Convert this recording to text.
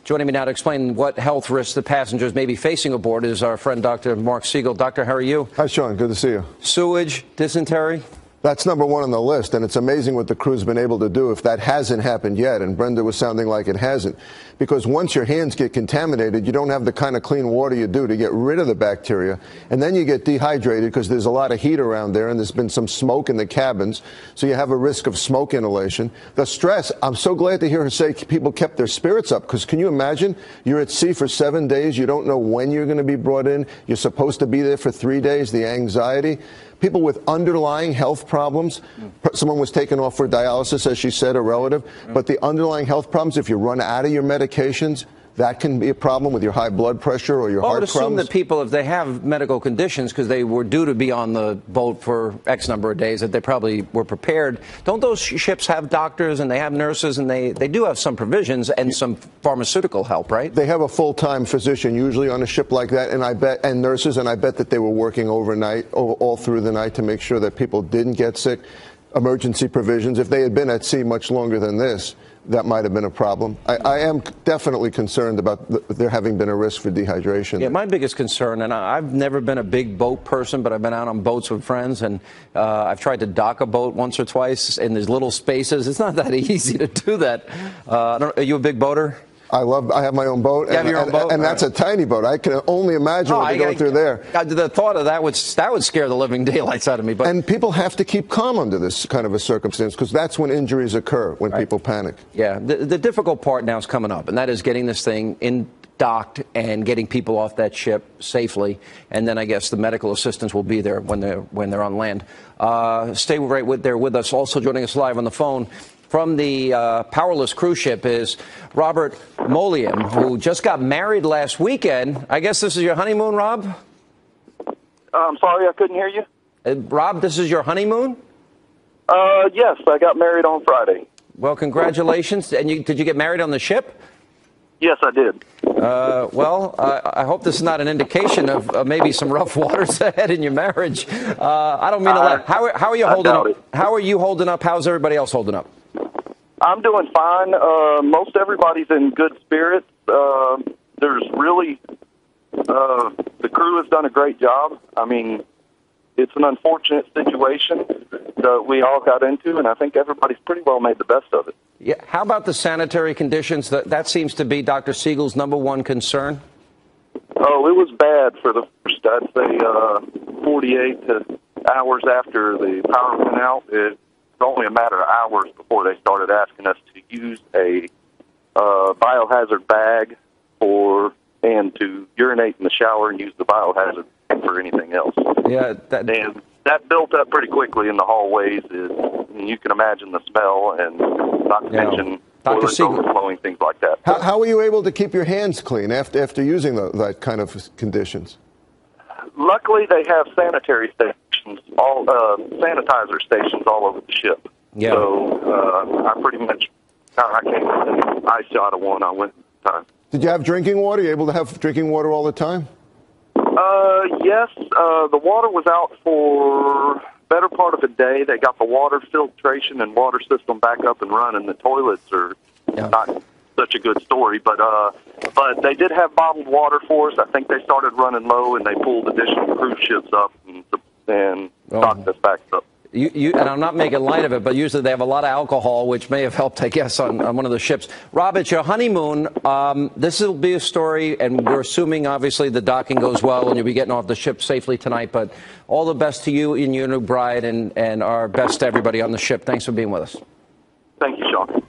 Joining me now to explain what health risks the passengers may be facing aboard is our friend Dr. Marc Siegel. Doctor, how are you? Hi, Sean. Good to see you. Sewage, dysentery? That's number one on the list, and it's amazing what the crew's been able to do if that hasn't happened yet, and Brenda was sounding like it hasn't. Because once your hands get contaminated, you don't have the kind of clean water you do to get rid of the bacteria, and then you get dehydrated because there's a lot of heat around there, and there's been some smoke in the cabins, so you have a risk of smoke inhalation. The stress, I'm so glad to hear her say people kept their spirits up, because can you imagine? You're at sea for 7 days, you don't know when you're going to be brought in, you're supposed to be there for 3 days, the anxiety. People with underlying health problems, someone was taken off for dialysis, as she said, a relative, but the underlying health problems, if you run out of your medications, that can be a problem with your high blood pressure or your heart problems. I would assume that people, if they have medical conditions, because they were due to be on the boat for X number of days, that they probably were prepared. Don't those ships have doctors and they have nurses and they do have some provisions and some pharmaceutical help, right? They have a full-time physician usually on a ship like that, and nurses, and I bet that they were working overnight, all through the night to make sure that people didn't get sick. Emergency provisions. If they had been at sea much longer than this, that might have been a problem. I am definitely concerned about there having been a risk for dehydration. Yeah, my biggest concern, and I've never been a big boat person, but I've been out on boats with friends, and I've tried to dock a boat once or twice in these little spaces. It's not that easy to do that. Are you a big boater? I have my own boat, you have your own boat? And that's a tiny boat. I can only imagine what they go through there. The thought of that would scare the living daylights out of me. But and people have to keep calm under this kind of a circumstance, because that's when injuries occur, when people panic. Yeah, the difficult part now is coming up, and that is getting this thing docked and getting people off that ship safely, and then I guess the medical assistance will be there when they're on land. Stay right there with us. Also joining us live on the phone from the powerless cruise ship is Robert Moliam, who just got married last weekend. I guess this is your honeymoon, Rob? I'm sorry, I couldn't hear you. Rob, this is your honeymoon? Yes, I got married on Friday. Well, congratulations. And did you get married on the ship? Yes, I did. I hope this is not an indication of maybe some rough waters ahead in your marriage. I don't mean to laugh. How are you holding up? How are you holding up? How's everybody else holding up? I'm doing fine. Most everybody's in good spirits. There's really, the crew has done a great job. I mean, it's an unfortunate situation that we all got into, and I think everybody's pretty well made the best of it. Yeah. How about the sanitary conditions? That seems to be Dr. Siegel's #1 concern. Oh, it was bad for the first, I'd say, 48 hours after the power went out. It's only a matter of hours before they started asking us to use a biohazard bag and to urinate in the shower and use the biohazard bag for anything else. Yeah, and that built up pretty quickly in the hallways. You can imagine the smell, and not to mention toilets overflowing, things like that. How were you able to keep your hands clean after using that kind of conditions? Luckily, they have sanitary stations, sanitizer stations all over the ship. Yeah. So I pretty much, I came and I shot a one. I went at the time. Did you have drinking water? Are you able to have drinking water all the time? Yes. The water was out for better part of a day. They got the water filtration and water system back up and running. The toilets are not such a good story, but they did have bottled water for us. I think they started running low, and they pulled additional cruise ships up and stocked us back up. And I'm not making light of it, but usually they have a lot of alcohol, which may have helped, I guess, on one of the ships. Rob, it's your honeymoon. This will be a story, and we're assuming, obviously, the docking goes well and you'll be getting off the ship safely tonight. But all the best to you and your new bride, and our best to everybody on the ship. Thanks for being with us. Thank you, Sean.